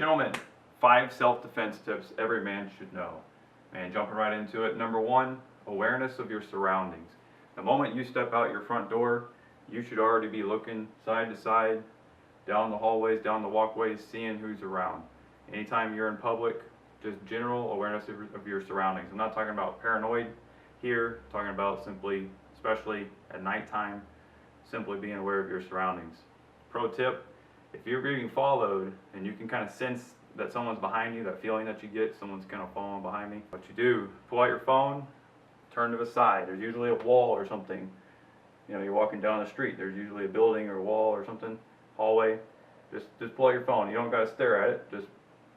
Gentlemen, 5 self-defense tips every man should know. And jumping right into it, number 1, awareness of your surroundings. The moment you step out your front door, you should already be looking side to side, down the hallways, down the walkways, seeing who's around. Anytime you're in public, just general awareness of your surroundings. I'm not talking about paranoid here, I'm talking about simply, especially at nighttime, simply being aware of your surroundings. Pro tip, if you're being followed and you can kind of sense that someone's behind you, that feeling that you get, someone's kind of following behind me, what you do, pull out your phone, turn to the side. There's usually a wall or something. You know, you're walking down the street, there's usually a building or a wall or something, hallway. Just pull out your phone. You don't got to stare at it. Just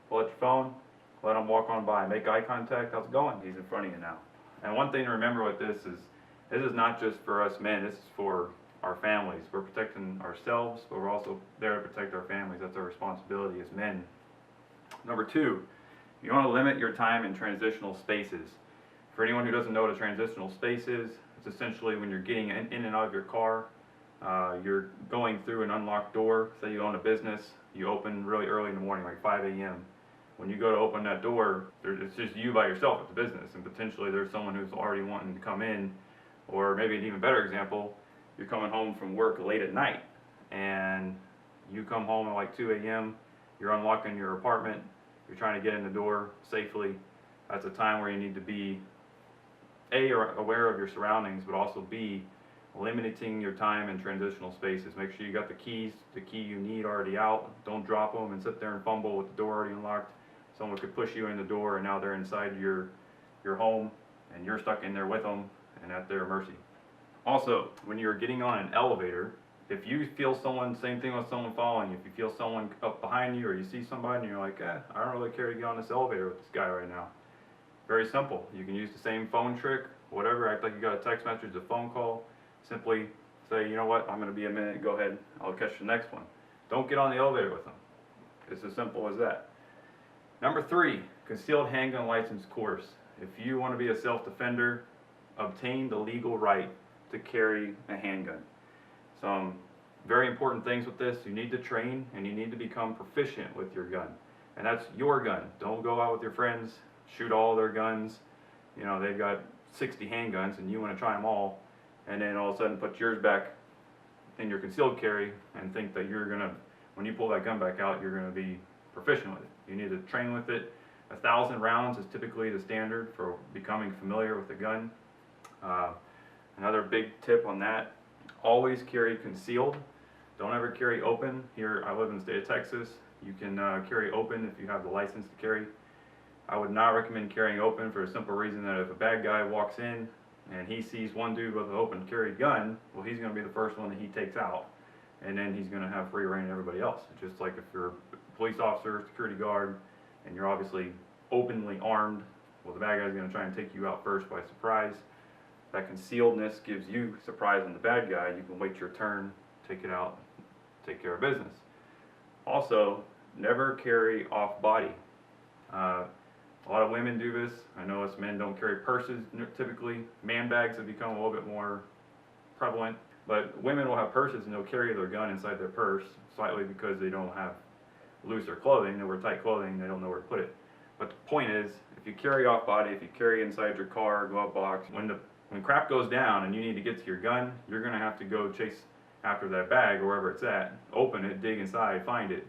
pull out your phone, let them walk on by. Make eye contact. How's it going? He's in front of you now. And one thing to remember with this is not just for us men. This is for our families. We're protecting ourselves, but we're also there to protect our families. That's our responsibility as men. Number 2, you want to limit your time in transitional spaces. For anyone who doesn't know what a transitional space is, it's essentially when you're getting in and out of your car, you're going through an unlocked door. Say you own a business, you open really early in the morning, like 5 a.m. When you go to open that door, it's just you by yourself at the business, and potentially there's someone who's already wanting to come in. Or maybe an even better example, you're coming home from work late at night, and you come home at like 2 a.m., you're unlocking your apartment, you're trying to get in the door safely. That's a time where you need to be A, aware of your surroundings, but also B, limiting your time in transitional spaces. Make sure you got the keys, the key you need already out. Don't drop them and sit there and fumble with the door already unlocked. Someone could push you in the door and now they're inside your home and you're stuck in there with them and at their mercy. Also, when you're getting on an elevator, if you feel someone, same thing with someone following you, if you feel someone up behind you or you see somebody and you're like, I don't really care to get on this elevator with this guy right now. Very simple. You can use the same phone trick, whatever, act like you got a text message, a phone call. Simply say, you know what, I'm going to be a minute, go ahead, I'll catch the next one. Don't get on the elevator with them. It's as simple as that. Number 3, concealed handgun license course. If you want to be a self-defender, obtain the legal right to carry a handgun. Some very important things with this: you need to train and you need to become proficient with your gun. And that's your gun. Don't go out with your friends, shoot all their guns. You know, they've got 60 handguns and you want to try them all, and then all of a sudden put yours back in your concealed carry and think that you're going to, when you pull that gun back out, you're going to be proficient with it. You need to train with it. 1,000 rounds is typically the standard for becoming familiar with the gun. Another big tip on that, always carry concealed. Don't ever carry open. Here, I live in the state of Texas. You can carry open if you have the license to carry. I would not recommend carrying open for a simple reason that if a bad guy walks in and he sees one dude with an open carried gun, well, he's going to be the first one that he takes out, and then he's going to have free reign to everybody else. It's just like if you're a police officer, security guard, and you're obviously openly armed, well, the bad guy's going to try and take you out first by surprise. That concealedness gives you surprise on the bad guy. You can wait your turn, take it out, take care of business. Also, never carry off body. A lot of women do this. I know us men don't carry purses typically. Man bags have become a little bit more prevalent, but women will have purses and they'll carry their gun inside their purse, slightly because they don't have looser clothing. They wear tight clothing, they don't know where to put it. But the point is, if you carry off body, if you carry inside your car, glove box, when crap goes down and you need to get to your gun, you're going to have to go chase after that bag or wherever it's at, open it, dig inside, find it.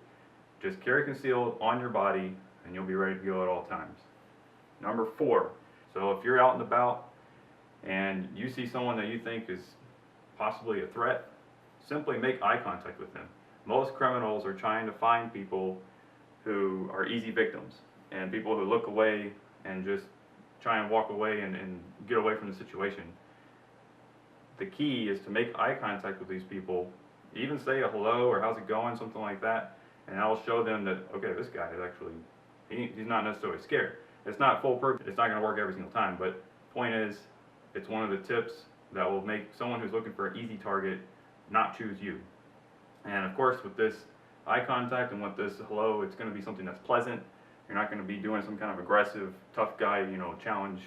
Just carry concealed on your body and you'll be ready to go at all times. Number 4, so if you're out and about and you see someone that you think is possibly a threat, simply make eye contact with them. Most criminals are trying to find people who are easy victims and people who look away and just try and walk away and get away from the situation. The key is to make eye contact with these people, even say a hello or how's it going, something like that, and that'll show them that, okay, this guy is actually, he's not necessarily scared. It's not foolproof, it's not going to work every single time, but the point is, it's one of the tips that will make someone who's looking for an easy target not choose you. And of course, with this eye contact and with this hello, it's going to be something that's pleasant. You're not going to be doing some kind of aggressive, tough guy, challenge,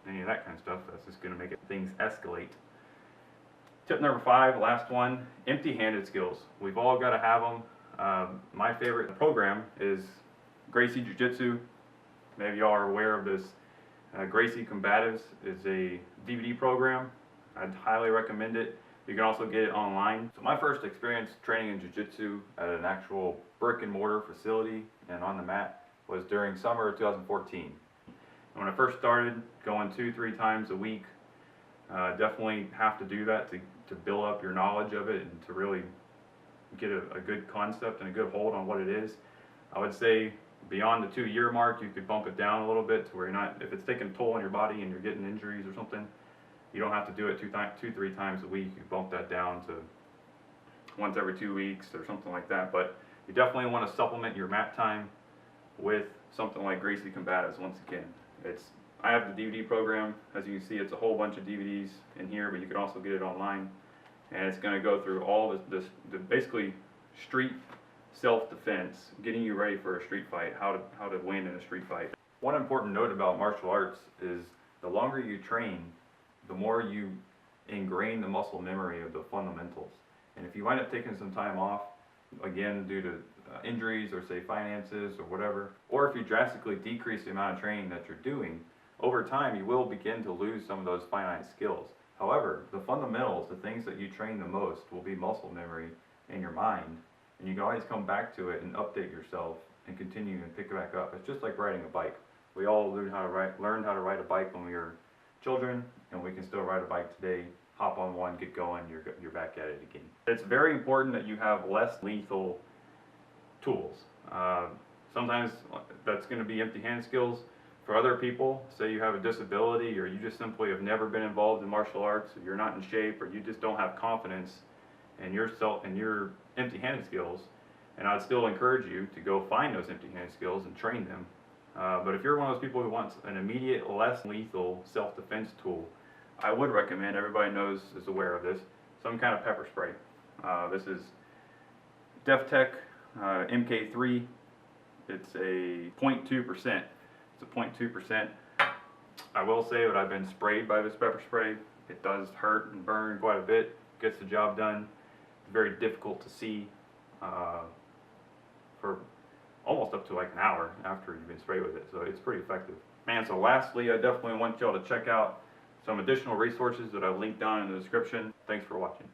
any of that kind of stuff. That's just going to make things escalate. Tip number 5, last one, empty-handed skills. We've all got to have them. My favorite program is Gracie Jiu-Jitsu. Maybe y'all are aware of this. Gracie Combatives is a DVD program. I'd highly recommend it. You can also get it online. So my first experience training in jiu-jitsu at an actual brick and mortar facility and on the mat was during summer of 2014. And when I first started going 2-3 times a week, definitely have to do that to build up your knowledge of it and to really get a good concept and a good hold on what it is. I would say beyond the 2-year mark, you could bump it down a little bit to where you're not, if it's taking a toll on your body and you're getting injuries or something, you don't have to do it 2-3 times a week. You bump that down to once every 2 weeks or something like that. But you definitely want to supplement your mat time with something like Gracie Combatives. Once again, I have the DVD program. As you can see, it's a whole bunch of DVDs in here, but you can also get it online. And it's going to go through all the basically street self-defense, getting you ready for a street fight, how to win in a street fight. One important note about martial arts is the longer you train, the more you ingrain the muscle memory of the fundamentals. And if you wind up taking some time off, again due to injuries or say finances or whatever, or if you drastically decrease the amount of training that you're doing, over time you will begin to lose some of those finite skills. However, the fundamentals, the things that you train the most, will be muscle memory in your mind, and you can always come back to it and update yourself and continue and pick it back up. It's just like riding a bike. We all learned how to ride a bike when we were children, and we can still ride a bike today. Hop on one, get going, you're back at it again. It's very important that you have less lethal tools. Sometimes that's going to be empty-hand skills. For other people, say you have a disability or you just simply have never been involved in martial arts, or you're not in shape, or you just don't have confidence in yourself and your empty-handed skills, and I'd still encourage you to go find those empty-handed skills and train them. But if you're one of those people who wants an immediate, less lethal self-defense tool, I would recommend, everybody is aware of this, some kind of pepper spray. This is DefTech MK3. It's a 0.2%. It's a 0.2%. I will say that I've been sprayed by this pepper spray. It does hurt and burn quite a bit. Gets the job done. It's very difficult to see for almost up to like an hour after you've been sprayed with it, so it's pretty effective. Man, so lastly, I definitely want y'all to check out some additional resources that I've linked down in the description. Thanks for watching.